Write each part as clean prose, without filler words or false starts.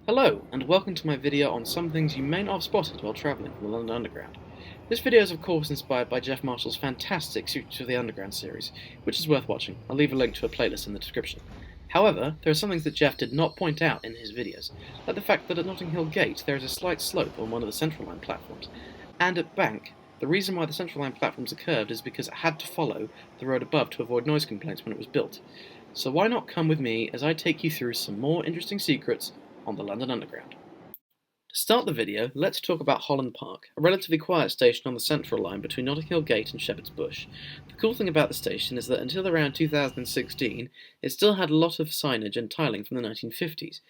Hello, and welcome to my video on some things you may not have spotted while travelling from the London Underground. This video is of course inspired by Jeff Marshall's fantastic Secrets of the Underground series, which is worth watching. I'll leave a link to a playlist in the description. However, there are some things that Jeff did not point out in his videos, like the fact that at Notting Hill Gate there is a slight slope on one of the Central Line platforms, and at Bank, the reason why the Central Line platforms are curved is because it had to follow the road above to avoid noise complaints when it was built. So why not come with me as I take you through some more interesting secrets on the London Underground. To start the video, let's talk about Holland Park, a relatively quiet station on the Central Line between Notting Hill Gate and Shepherd's Bush. The cool thing about the station is that until around 2016, it still had a lot of signage and tiling from the 1950s.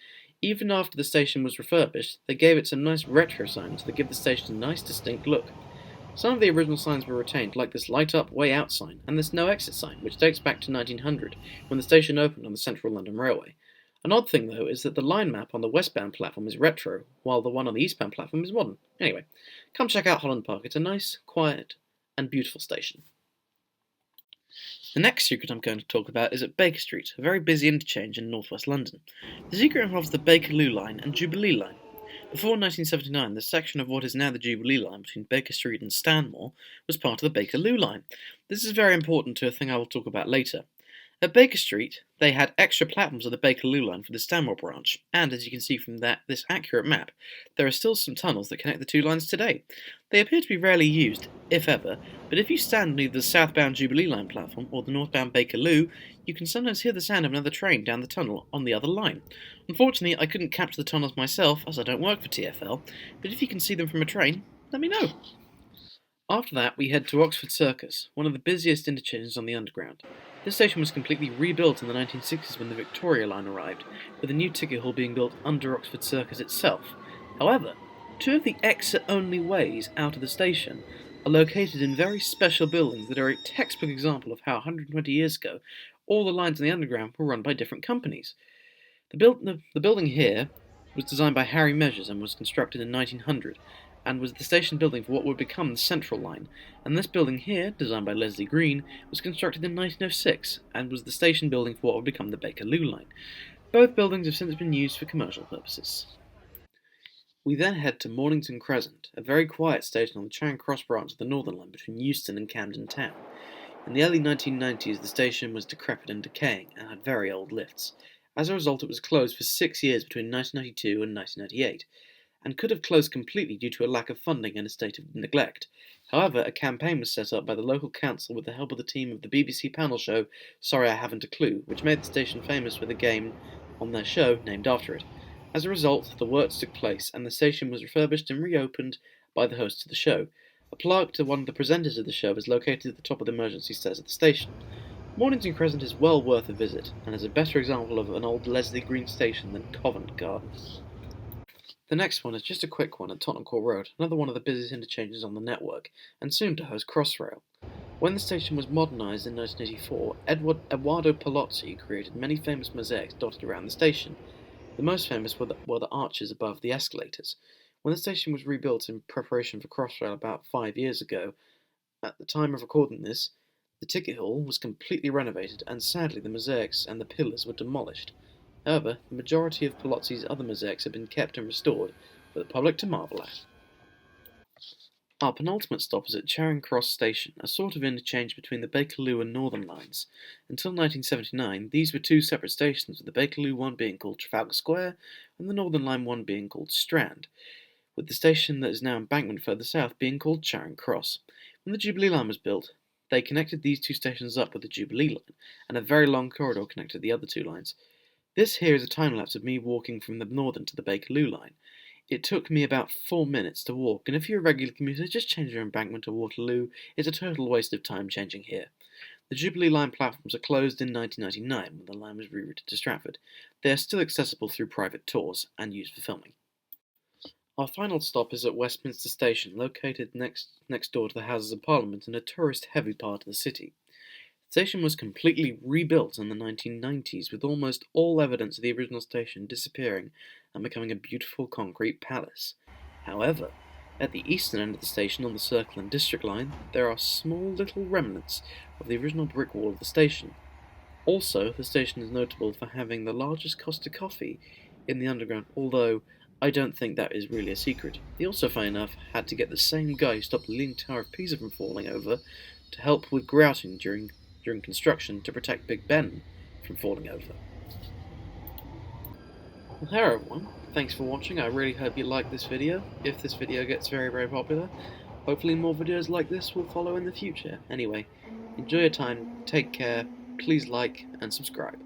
Even after the station was refurbished, they gave it some nice retro signs that give the station a nice distinct look. Some of the original signs were retained, like this light up, way out sign, and this no exit sign, which dates back to 1900, when the station opened on the Central London Railway. An odd thing, though, is that the line map on the westbound platform is retro, while the one on the eastbound platform is modern. Anyway, come check out Holland Park. It's a nice, quiet, and beautiful station. The next secret I'm going to talk about is at Baker Street, a very busy interchange in northwest London. The secret involves the Bakerloo line and Jubilee line. Before 1979, the section of what is now the Jubilee line between Baker Street and Stanmore was part of the Bakerloo line. This is very important to a thing I will talk about later. At Baker Street, they had extra platforms of the Bakerloo line for the Stanmore branch, and as you can see from this accurate map, there are still some tunnels that connect the two lines today. They appear to be rarely used, if ever, but if you stand near the southbound Jubilee line platform or the northbound Bakerloo, you can sometimes hear the sound of another train down the tunnel on the other line. Unfortunately, I couldn't capture the tunnels myself, as I don't work for TfL, but if you can see them from a train, let me know. After that, we head to Oxford Circus, one of the busiest interchanges on the Underground. This station was completely rebuilt in the 1960s when the Victoria line arrived, with a new ticket hall being built under Oxford Circus itself. However, two of the exit-only ways out of the station are located in very special buildings that are a textbook example of how 120 years ago all the lines in the Underground were run by different companies. The building here was designed by Harry Measures and was constructed in 1900, and was the station building for what would become the Central Line, and this building here, designed by Leslie Green, was constructed in 1906, and was the station building for what would become the Bakerloo Line. Both buildings have since been used for commercial purposes. We then head to Mornington Crescent, a very quiet station on the Charing Cross branch of the Northern Line between Euston and Camden Town. In the early 1990s, the station was decrepit and decaying, and had very old lifts. As a result, it was closed for 6 years between 1992 and 1998. And could have closed completely due to a lack of funding and a state of neglect. However, a campaign was set up by the local council with the help of the team of the BBC panel show Sorry I Haven't a Clue, which made the station famous with a game on their show named after it. As a result, the works took place, and the station was refurbished and reopened by the hosts of the show. A plaque to one of the presenters of the show is located at the top of the emergency stairs of the station. Mornington Crescent is well worth a visit, and is a better example of an old Leslie Green station than Covent Garden. The next one is just a quick one at Tottenham Court Road, another one of the busiest interchanges on the network, and soon to host Crossrail. When the station was modernised in 1984, Eduardo Palozzi created many famous mosaics dotted around the station. The most famous were the arches above the escalators. When the station was rebuilt in preparation for Crossrail about 5 years ago, at the time of recording this, the ticket hall was completely renovated, and sadly the mosaics and the pillars were demolished. However, the majority of Palozzi's other mosaics have been kept and restored for the public to marvel at. Our penultimate stop is at Charing Cross Station, a sort of interchange between the Bakerloo and Northern lines. Until 1979, these were two separate stations, with the Bakerloo one being called Trafalgar Square and the Northern Line one being called Strand, with the station that is now Embankment further south being called Charing Cross. When the Jubilee line was built, they connected these two stations up with the Jubilee line, and a very long corridor connected the other two lines. This here is a time-lapse of me walking from the Northern to the Bakerloo line. It took me about 4 minutes to walk, and if you're a regular commuter, just change your Embankment to Waterloo. It's a total waste of time changing here. The Jubilee line platforms are closed in 1999 when the line was rerouted to Stratford. They are still accessible through private tours and used for filming. Our final stop is at Westminster Station, located next door to the Houses of Parliament in a tourist-heavy part of the city. The station was completely rebuilt in the 1990s, with almost all evidence of the original station disappearing and becoming a beautiful concrete palace. However, at the eastern end of the station on the Circle and District line, there are small little remnants of the original brick wall of the station. Also, the station is notable for having the largest Costa coffee in the underground, although I don't think that is really a secret. He also, funny enough, had to get the same guy who stopped the Leaning Tower of Pisa from falling over to help with grouting during construction to protect Big Ben from falling over. Well, hello everyone, thanks for watching. I really hope you like this video. If this video gets very, very popular, hopefully more videos like this will follow in the future. Anyway, enjoy your time, take care, please like and subscribe.